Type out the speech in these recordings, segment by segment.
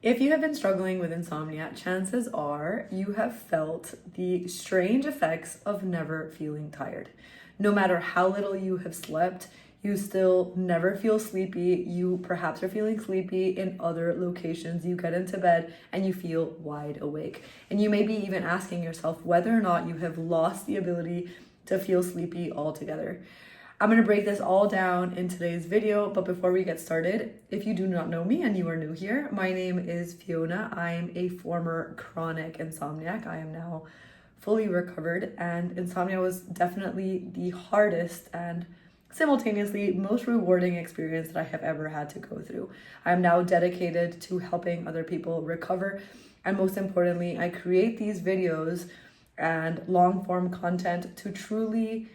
If you have been struggling with insomnia, chances are you have felt the strange effects of never feeling tired. No matter how little you have slept, you still never feel sleepy. You perhaps are feeling sleepy in other locations. You get into bed and you feel wide awake. And you may be even asking yourself whether or not you have lost the ability to feel sleepy altogether. I'm going to break this all down in today's video, but before we get started, if you do not know me and you are new here, my name is Fiona. I am a former chronic insomniac. I am now fully recovered, and insomnia was definitely the hardest and simultaneously most rewarding experience that I have ever had to go through. I am now dedicated to helping other people recover, and most importantly, I create these videos and long form content to truly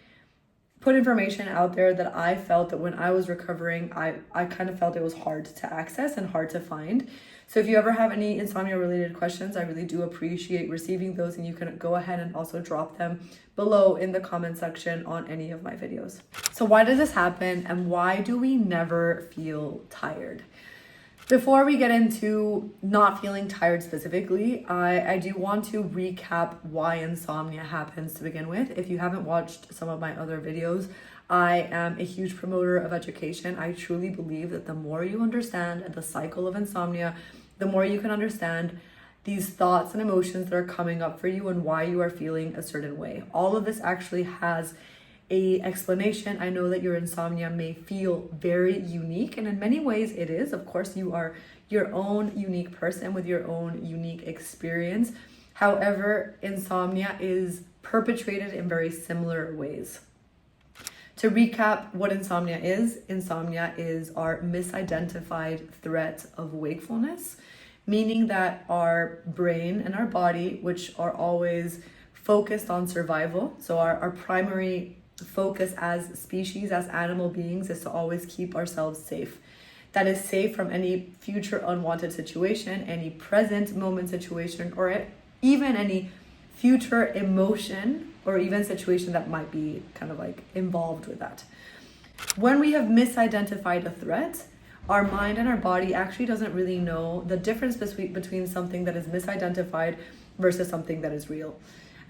put information out there that I felt that when I was recovering, I kind of felt it was hard to access and hard to find. So if you ever have any insomnia related questions, I really do appreciate receiving those, and you can go ahead and also drop them below in the comment section on any of my videos. So why does this happen, and why do we never feel tired? Before we get into not feeling tired specifically, I do want to recap why insomnia happens to begin with. If you haven't watched some of my other videos, I am a huge promoter of education. I truly believe that the more you understand the cycle of insomnia, the more you can understand these thoughts and emotions that are coming up for you and why you are feeling a certain way. All of this actually has a explanation. I know that your insomnia may feel very unique, and in many ways it is. Of course, you are your own unique person with your own unique experience. However, insomnia is perpetrated in very similar ways. To recap what insomnia is our misidentified threat of wakefulness, meaning that our brain and our body, which are always focused on survival, so our primary focus as species, as animal beings, is to always keep ourselves safe. That is safe from any future unwanted situation, any present moment situation, or even any future emotion or even situation that might be kind of like involved with that. When we have misidentified a threat, our mind and our body actually doesn't really know the difference between something that is misidentified versus something that is real.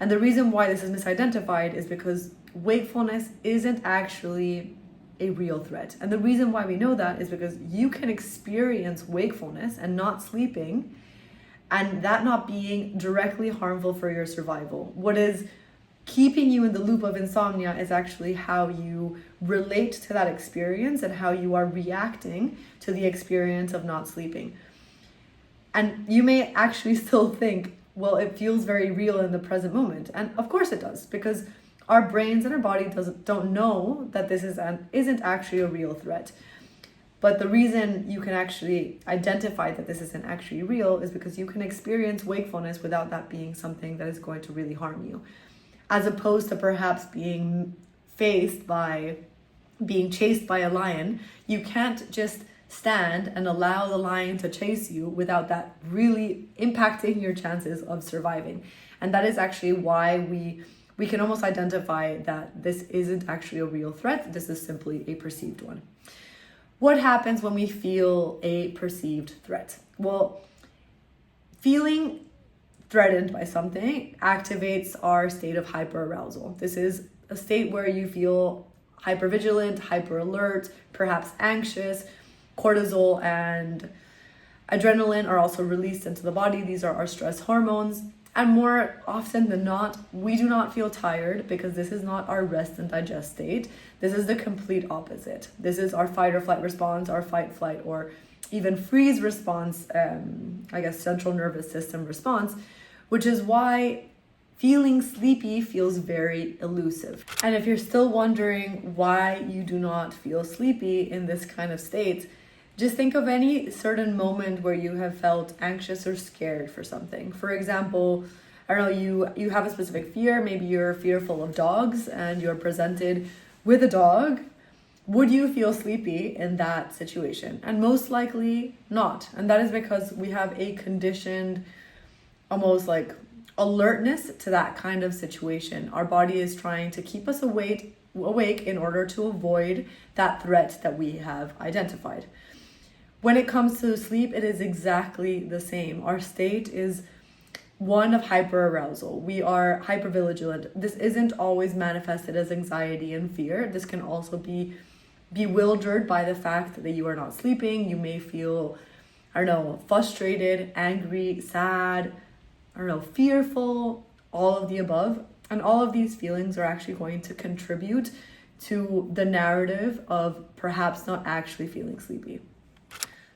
And the reason why this is misidentified is because wakefulness isn't actually a real threat. And the reason why we know that is because you can experience wakefulness and not sleeping, and that not being directly harmful for your survival. What is keeping you in the loop of insomnia is actually how you relate to that experience and how you are reacting to the experience of not sleeping. And you may actually still think, well, it feels very real in the present moment. And of course it does, because our brains and our body don't know that this isn't actually a real threat. But the reason you can actually identify that this isn't actually real is because you can experience wakefulness without that being something that is going to really harm you. As opposed to perhaps being chased by a lion, you can't just stand and allow the lion to chase you without that really impacting your chances of surviving. And that is actually why we can almost identify that this isn't actually a real threat. This is simply a perceived one. What happens when we feel a perceived threat? Well, feeling threatened by something activates our state of hyperarousal. This is a state where you feel hypervigilant, hyper alert, perhaps anxious. Cortisol and adrenaline are also released into the body. These are our stress hormones. And more often than not, we do not feel tired because this is not our rest and digest state. This is the complete opposite. This is our fight or flight response, our fight, flight, or even freeze response, central nervous system response, which is why feeling sleepy feels very elusive. And if you're still wondering why you do not feel sleepy in this kind of state, just think of any certain moment where you have felt anxious or scared for something. For example, I don't know, you have a specific fear. Maybe you're fearful of dogs and you're presented with a dog. Would you feel sleepy in that situation? And most likely not. And that is because we have a conditioned, almost like alertness to that kind of situation. Our body is trying to keep us awake in order to avoid that threat that we have identified. when it comes to sleep, it is exactly the same. Our state is one of hyperarousal. We are hypervigilant. This isn't always manifested as anxiety and fear. This can also be bewildered by the fact that you are not sleeping. You may feel, frustrated, angry, sad, fearful, all of the above. And all of these feelings are actually going to contribute to the narrative of perhaps not actually feeling sleepy.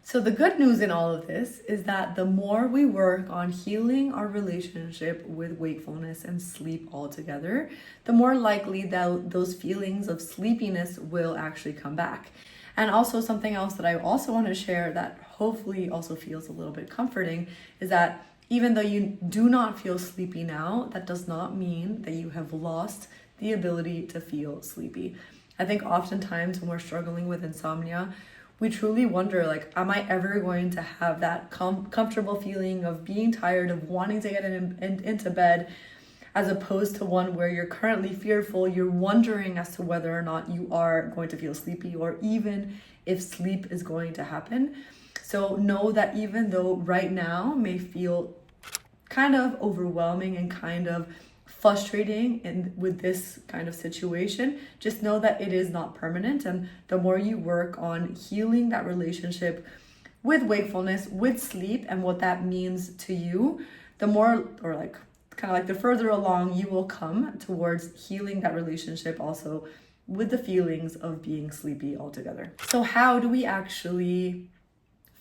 So the good news in all of this is that the more we work on healing our relationship with wakefulness and sleep altogether, the more likely that those feelings of sleepiness will actually come back. And also something else that I also want to share that hopefully also feels a little bit comforting is that even though you do not feel sleepy now, that does not mean that you have lost the ability to feel sleepy. I think oftentimes when we're struggling with insomnia, we truly wonder, am I ever going to have that comfortable feeling of being tired, of wanting to get into bed, as opposed to one where you're currently fearful, you're wondering as to whether or not you are going to feel sleepy or even if sleep is going to happen. So know that even though right now may feel kind of overwhelming and kind of frustrating with this kind of situation, just know that it is not permanent. And the more you work on healing that relationship with wakefulness, with sleep, and what that means to you, the more, the further along you will come towards healing that relationship also with the feelings of being sleepy altogether. So how do we actually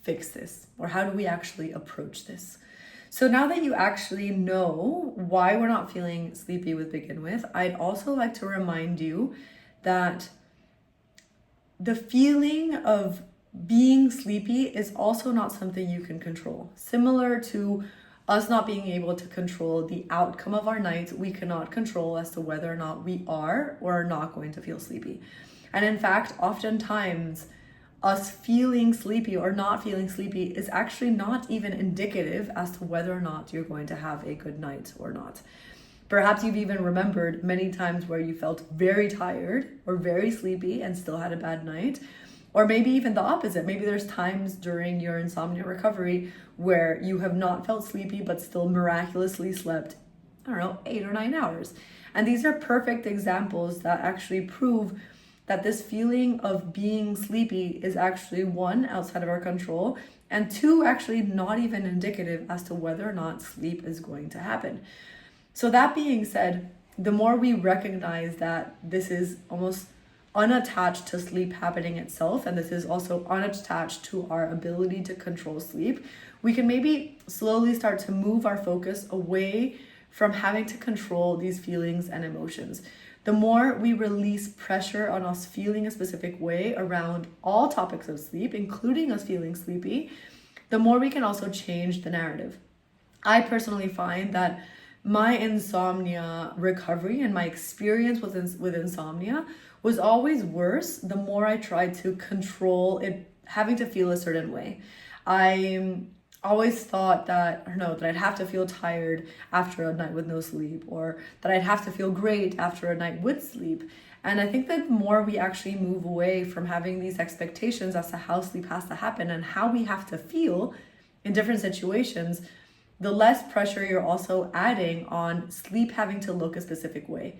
fix this? Or how do we actually approach this? So now that you actually know why we're not feeling sleepy to begin with, I'd also like to remind you that the feeling of being sleepy is also not something you can control. Similar to us not being able to control the outcome of our nights, we cannot control as to whether or not we are or are not going to feel sleepy. And in fact, oftentimes, us feeling sleepy or not feeling sleepy is actually not even indicative as to whether or not you're going to have a good night or not. Perhaps you've even remembered many times where you felt very tired or very sleepy and still had a bad night. Or maybe even the opposite. Maybe there's times during your insomnia recovery where you have not felt sleepy but still miraculously slept, 8 or 9 hours. And these are perfect examples that actually prove that this feeling of being sleepy is actually, one, outside of our control, and two, actually not even indicative as to whether or not sleep is going to happen. So that being said, the more we recognize that this is almost unattached to sleep happening itself, and this is also unattached to our ability to control sleep, we can maybe slowly start to move our focus away from having to control these feelings and emotions. The more we release pressure on us feeling a specific way around all topics of sleep, including us feeling sleepy, the more we can also change the narrative. I personally find that my insomnia recovery and my experience with insomnia was always worse the more I tried to control it having to feel a certain way. I always thought that I'd have to feel tired after a night with no sleep, or that I'd have to feel great after a night with sleep. And I think that the more we actually move away from having these expectations as to how sleep has to happen and how we have to feel in different situations, the less pressure you're also adding on sleep having to look a specific way.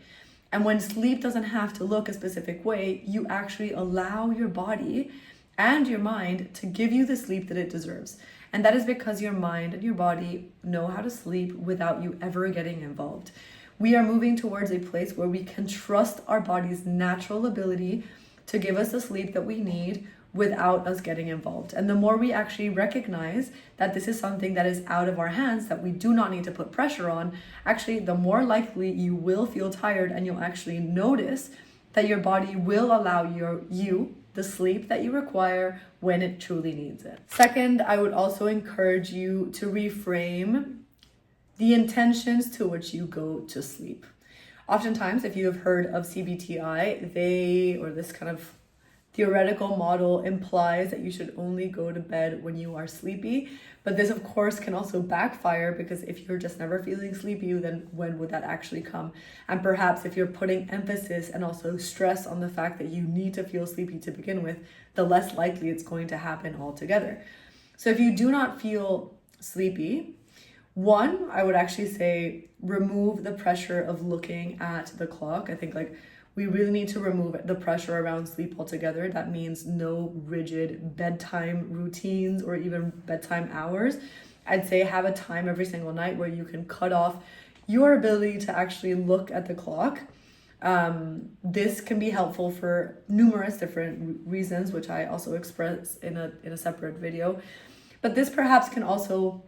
And when sleep doesn't have to look a specific way, you actually allow your body and your mind to give you the sleep that it deserves. And that is because your mind and your body know how to sleep without you ever getting involved. We are moving towards a place where we can trust our body's natural ability to give us the sleep that we need without us getting involved. And the more we actually recognize that this is something that is out of our hands, that we do not need to put pressure on, actually, the more likely you will feel tired, and you'll actually notice that your body will allow you the sleep that you require when it truly needs it. Second, I would also encourage you to reframe the intentions to which you go to sleep. Oftentimes, if you have heard of CBTI, theoretical model implies that you should only go to bed when you are sleepy. But this, of course, can also backfire, because if you're just never feeling sleepy, then when would that actually come? And perhaps if you're putting emphasis and also stress on the fact that you need to feel sleepy to begin with, the less likely it's going to happen altogether. So if you do not feel sleepy, one, I would actually say remove the pressure of looking at the clock. I think we really need to remove the pressure around sleep altogether. That means no rigid bedtime routines or even bedtime hours. I'd say have a time every single night where you can cut off your ability to actually look at the clock. This can be helpful for numerous different reasons, which I also express in a separate video. But this perhaps can also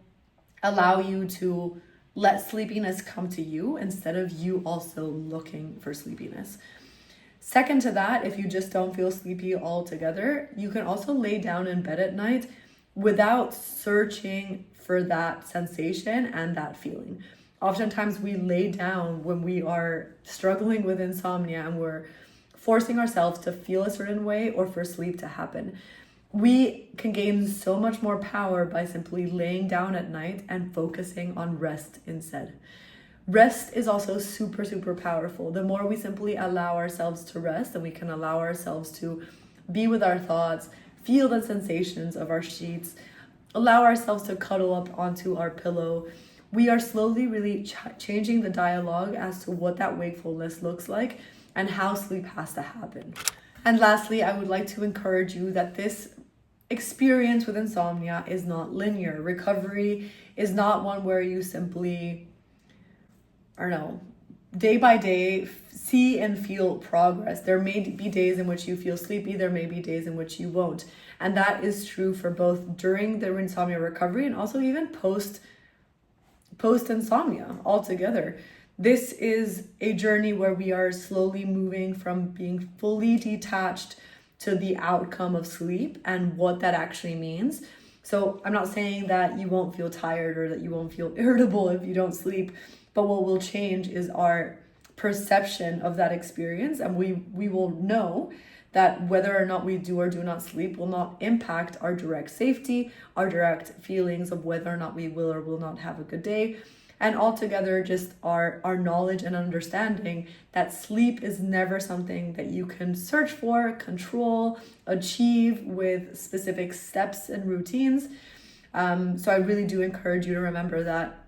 allow you to let sleepiness come to you instead of you also looking for sleepiness. Second to that, if you just don't feel sleepy altogether, you can also lay down in bed at night without searching for that sensation and that feeling. Oftentimes we lay down when we are struggling with insomnia and we're forcing ourselves to feel a certain way or for sleep to happen. We can gain so much more power by simply laying down at night and focusing on rest instead. Rest is also super, super powerful. The more we simply allow ourselves to rest, and we can allow ourselves to be with our thoughts, feel the sensations of our sheets, allow ourselves to cuddle up onto our pillow, we are slowly really changing the dialogue as to what that wakefulness looks like and how sleep has to happen. And lastly, I would like to encourage you that this experience with insomnia is not linear. Recovery is not one where you simply, day by day, see and feel progress. There may be days in which you feel sleepy, there may be days in which you won't. And that is true for both during the insomnia recovery and also even post insomnia altogether. This is a journey where we are slowly moving from being fully detached to the outcome of sleep and what that actually means. So I'm not saying that you won't feel tired or that you won't feel irritable if you don't sleep, but what will change is our perception of that experience, and we will know that whether or not we do or do not sleep will not impact our direct safety, our direct feelings of whether or not we will or will not have a good day, and altogether just our knowledge and understanding that sleep is never something that you can search for, control, achieve with specific steps and routines. So I really do encourage you to remember that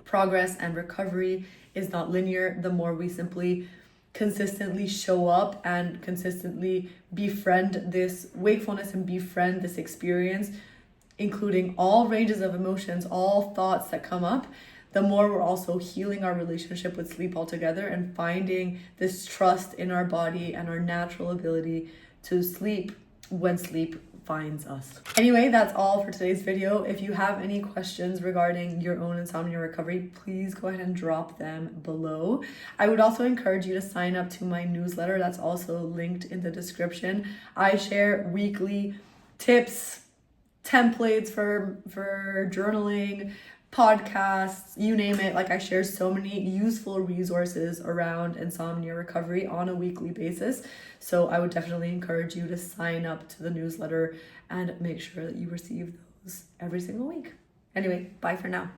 progress and recovery is not linear. The more we simply consistently show up and consistently befriend this wakefulness and befriend this experience, including all ranges of emotions, all thoughts that come up, the more we're also healing our relationship with sleep altogether and finding this trust in our body and our natural ability to sleep when sleep finds us. Anyway, that's all for today's video. If you have any questions regarding your own insomnia recovery, please go ahead and drop them below. I would also encourage you to sign up to my newsletter. That's also linked in the description. I share weekly tips, templates for journaling, podcasts, you name it. I share so many useful resources around insomnia recovery on a weekly basis. So I would definitely encourage you to sign up to the newsletter and make sure that you receive those every single week. Anyway, bye for now.